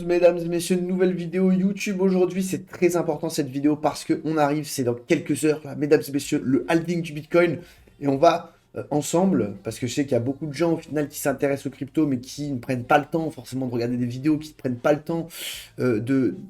Mesdames et messieurs, une nouvelle vidéo YouTube aujourd'hui. C'est très important cette vidéo parce qu'on arrive, c'est dans quelques heures, là, mesdames et messieurs, le halving du Bitcoin. Et on va ensemble, parce que je sais qu'il y a beaucoup de gens au final qui s'intéressent aux cryptos, mais qui ne prennent pas le temps forcément de regarder des vidéos, qui ne prennent pas le temps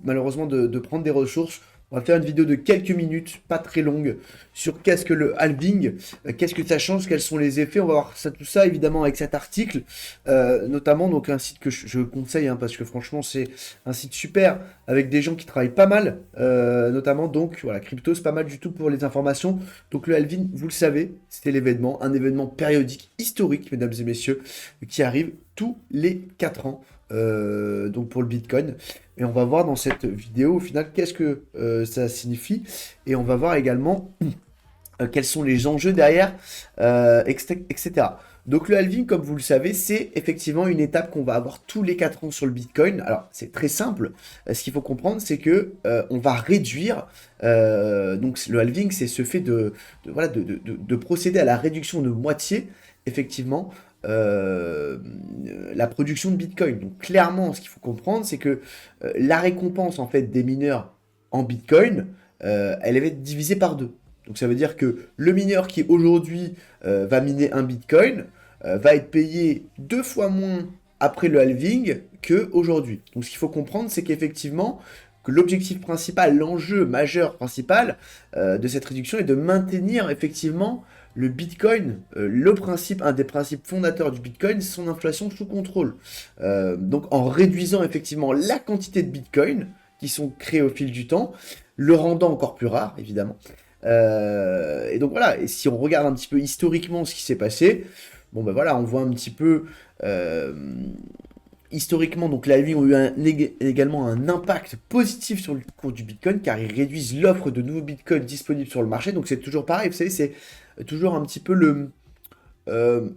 malheureusement de prendre des ressources. On va faire une vidéo de quelques minutes, pas très longue, sur qu'est-ce que le halving, qu'est-ce que ça change, quels sont les effets. On va voir ça, tout ça évidemment avec cet article, notamment donc un site que je conseille, hein, parce que franchement c'est un site super avec des gens qui travaillent pas mal, notamment donc voilà, crypto c'est pas mal du tout pour les informations. Donc le halving, vous le savez, c'était l'événement, un événement périodique historique, mesdames et messieurs, qui arrive tous les 4 ans. Donc pour le Bitcoin. Et on va voir dans cette vidéo au final qu'est-ce que ça signifie. Et on va voir également quels sont les enjeux derrière, etc. Donc le halving, comme vous le savez, c'est effectivement une étape qu'on va avoir tous les 4 ans sur le Bitcoin. Alors c'est très simple. Ce qu'il faut comprendre, c'est que on va réduire. Donc le halving, c'est ce fait voilà, de procéder à la réduction de moitié, effectivement, la production de Bitcoin. Donc clairement, ce qu'il faut comprendre, c'est que la récompense en fait des mineurs en Bitcoin, elle va être divisée par deux. Donc ça veut dire que le mineur qui aujourd'hui va miner un Bitcoin va être payé 2 fois moins après le halving qu'aujourd'hui. Donc ce qu'il faut comprendre, c'est qu'effectivement, que l'objectif principal, l'enjeu majeur principal de cette réduction est de maintenir effectivement le Bitcoin, le principe, un des principes fondateurs du Bitcoin, c'est son inflation sous contrôle. Donc en réduisant effectivement la quantité de Bitcoin qui sont créés au fil du temps, le rendant encore plus rare, évidemment. Et donc voilà, et si on regarde un petit peu historiquement ce qui s'est passé, bon ben voilà, on voit un petit peu historiquement, donc la halving ont eu également un impact positif sur le cours du Bitcoin car ils réduisent l'offre de nouveaux Bitcoins disponibles sur le marché. Donc c'est toujours pareil, vous savez, c'est toujours un petit peu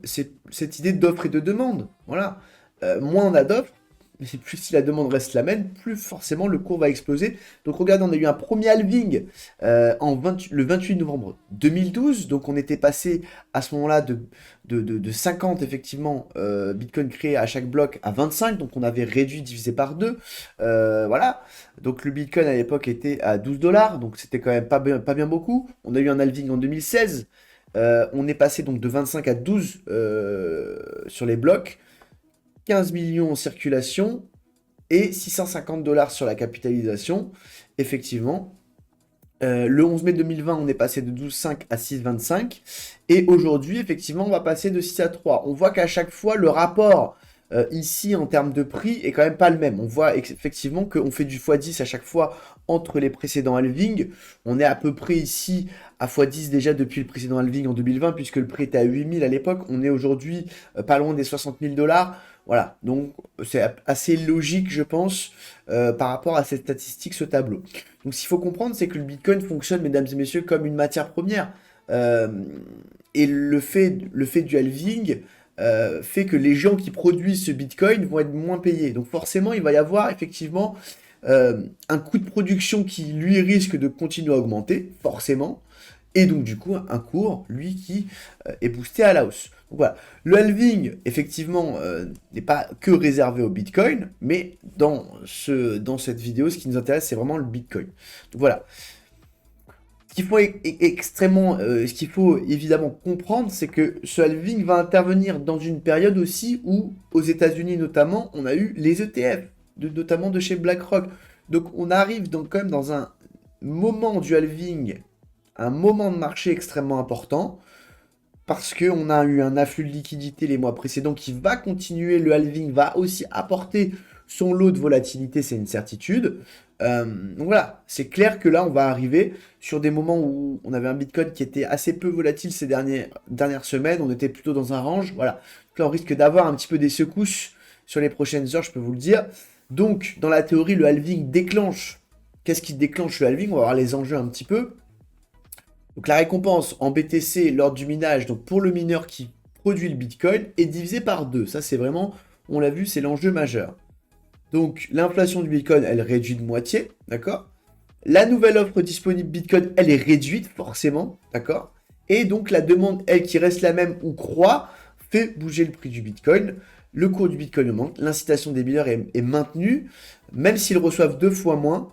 cette idée d'offre et de demande. Voilà. Moins on a d'offres, mais plus si la demande reste la même, plus forcément le cours va exploser. Donc regardez, on a eu un premier halving le 28 novembre 2012. Donc on était passé à ce moment-là de 50 effectivement Bitcoin créés à chaque bloc à 25. Donc on avait réduit, divisé par 2. Voilà. Donc le Bitcoin à l'époque était à 12 dollars. Donc c'était quand même pas bien beaucoup. On a eu un halving en 2016. On est passé donc de 25 à 12 sur les blocs. 15 millions en circulation et 650 dollars sur la capitalisation. Effectivement, le 11 mai 2020, on est passé de 12,5 à 6,25. Et aujourd'hui, effectivement, on va passer de 6 à 3. On voit qu'à chaque fois, le rapport ici en termes de prix est quand même pas le même. On voit effectivement qu'on fait du x10 à chaque fois entre les précédents halving. On est à peu près ici à x10 déjà depuis le précédent halving en 2020, puisque le prix était à 8000 à l'époque. On est aujourd'hui pas loin des 60 000 dollars. Voilà, donc c'est assez logique, je pense, par rapport à cette statistique, ce tableau. Donc ce qu'il faut comprendre, c'est que le Bitcoin fonctionne, mesdames et messieurs, comme une matière première. Euh, et le fait du halving fait que les gens qui produisent ce Bitcoin vont être moins payés. Donc forcément, il va y avoir effectivement un coût de production qui, lui, risque de continuer à augmenter, forcément. Et donc, du coup, un cours, lui, qui est boosté à la hausse. Donc voilà, le halving, effectivement, n'est pas que réservé au Bitcoin, mais dans cette vidéo, ce qui nous intéresse, c'est vraiment le Bitcoin. Donc voilà. Ce qu'il faut évidemment comprendre, c'est que ce halving va intervenir dans une période aussi où, aux États-Unis notamment, on a eu les ETF, notamment de chez BlackRock. Donc on arrive donc quand même dans un moment du halving, un moment de marché extrêmement important, parce qu'on a eu un afflux de liquidités les mois précédents qui va continuer, le halving va aussi apporter son lot de volatilité, c'est une certitude. Donc voilà, c'est clair que là, on va arriver sur des moments où on avait un Bitcoin qui était assez peu volatile ces dernières semaines, on était plutôt dans un range, voilà. Donc là, on risque d'avoir un petit peu des secousses sur les prochaines heures, je peux vous le dire. Donc, dans la théorie, le halving déclenche. Qu'est-ce qui déclenche le halving? On va voir les enjeux un petit peu. Donc la récompense en BTC lors du minage, donc pour le mineur qui produit le Bitcoin, est divisée par 2. Ça, c'est vraiment, on l'a vu, c'est l'enjeu majeur. Donc l'inflation du Bitcoin, elle réduit de moitié, d'accord? La nouvelle offre disponible Bitcoin, elle est réduite, forcément, d'accord? Et donc la demande, elle, qui reste la même ou croît, fait bouger le prix du Bitcoin. le cours du Bitcoin augmente, l'incitation des mineurs est maintenue, même s'ils reçoivent 2 fois moins.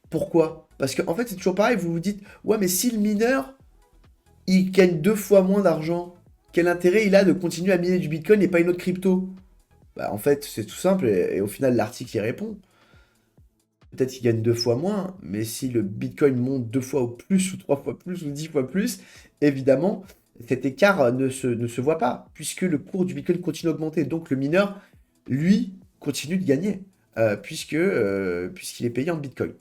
Pourquoi? Parce qu'en fait, c'est toujours pareil, vous vous dites, ouais, mais si le mineur, il gagne 2 fois moins d'argent, quel intérêt il a de continuer à miner du Bitcoin et pas une autre crypto? Bah, en fait, c'est tout simple, et au final, l'article y répond. Peut-être qu'il gagne 2 fois moins, mais si le Bitcoin monte 2 fois ou plus, ou 3 fois plus, ou 10 fois plus, évidemment, cet écart ne se voit pas, puisque le cours du Bitcoin continue à augmenter. Donc le mineur, lui, continue de gagner, puisqu'il est payé en Bitcoin.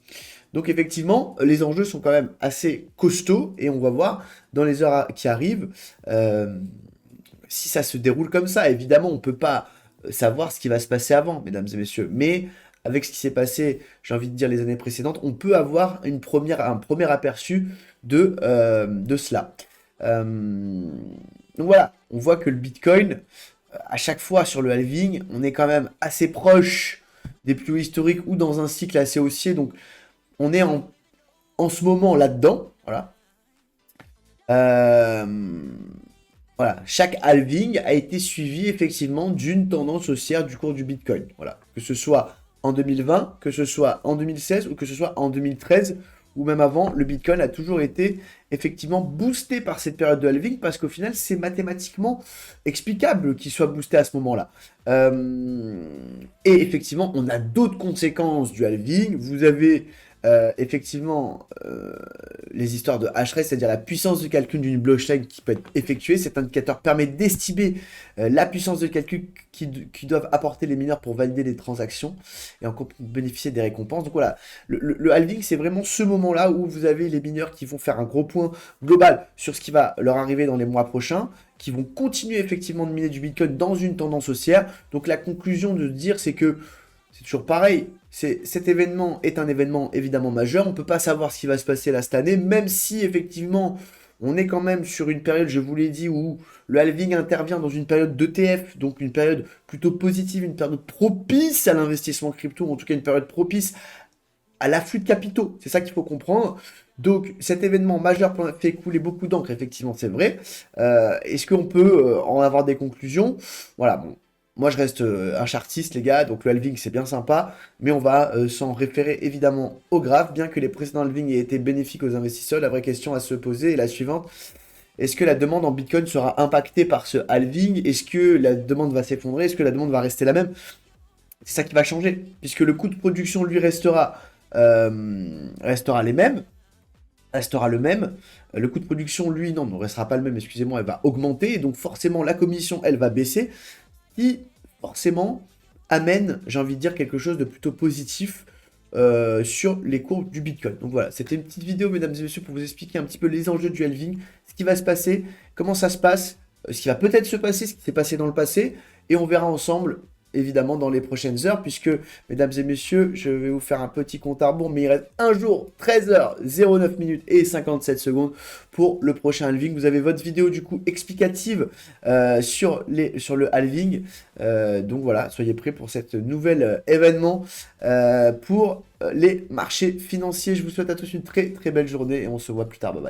Donc effectivement, les enjeux sont quand même assez costauds, et on va voir dans les heures qui arrivent euh, si ça se déroule comme ça. Évidemment, on ne peut pas savoir ce qui va se passer avant, mesdames et messieurs, mais avec ce qui s'est passé, j'ai envie de dire, les années précédentes, on peut avoir un premier aperçu de cela. Euh, donc voilà, on voit que le Bitcoin, à chaque fois sur le halving, on est quand même assez proche des plus hauts historiques ou dans un cycle assez haussier. Donc on est en ce moment là-dedans. Voilà. Euh, voilà. Chaque halving a été suivi effectivement d'une tendance haussière du cours du Bitcoin. Voilà. Que ce soit en 2020, que ce soit en 2016 ou que ce soit en 2013 ou même avant, le Bitcoin a toujours été effectivement boosté par cette période de halving parce qu'au final, c'est mathématiquement explicable qu'il soit boosté à ce moment-là. Et effectivement, on a d'autres conséquences du halving. Vous avez effectivement les histoires de hash rate, c'est-à-dire la puissance de calcul d'une blockchain qui peut être effectuée. Cet indicateur permet d'estimer la puissance de calcul qui doivent apporter les mineurs pour valider les transactions et encore bénéficier des récompenses. Donc voilà, le halving, c'est vraiment ce moment-là où vous avez les mineurs qui vont faire un gros point global sur ce qui va leur arriver dans les mois prochains, qui vont continuer effectivement de miner du Bitcoin dans une tendance haussière. Donc la conclusion de dire, c'est que c'est toujours pareil. Cet événement est un événement évidemment majeur. On ne peut pas savoir ce qui va se passer là cette année, même si effectivement on est quand même sur une période, je vous l'ai dit, où le halving intervient dans une période d'ETF, donc une période plutôt positive, une période propice à l'investissement crypto, ou en tout cas une période propice à l'afflux de capitaux. C'est ça qu'il faut comprendre. Donc cet événement majeur fait couler beaucoup d'encre, effectivement, c'est vrai. Est-ce qu'on peut en avoir des conclusions? Voilà, bon. Moi, je reste un chartiste, les gars, donc le halving, c'est bien sympa, mais on va s'en référer évidemment au graphe, bien que les précédents halvings aient été bénéfiques aux investisseurs. La vraie question à se poser est la suivante. Est-ce que la demande en Bitcoin sera impactée par ce halving? Est-ce que la demande va s'effondrer? Est-ce que la demande va rester la même? C'est ça qui va changer, puisque le coût de production, lui, restera les mêmes, restera le même. Le coût de production, lui, non, ne restera pas le même, excusez-moi, elle va augmenter, et donc forcément, la commission, elle va baisser, qui forcément amène, j'ai envie de dire, quelque chose de plutôt positif sur les cours du Bitcoin. Donc voilà, c'était une petite vidéo, mesdames et messieurs, pour vous expliquer un petit peu les enjeux du halving, ce qui va se passer, comment ça se passe, ce qui va peut-être se passer, ce qui s'est passé dans le passé, et on verra ensemble, évidemment, dans les prochaines heures, puisque, mesdames et messieurs, je vais vous faire un petit compte à rebours, mais il reste un jour, 13h09 minutes et 57 secondes pour le prochain halving. Vous avez votre vidéo, du coup, explicative sur le halving. Donc voilà, soyez prêts pour cette nouvelle événement pour les marchés financiers. Je vous souhaite à tous une très très belle journée et on se voit plus tard. Bye bye.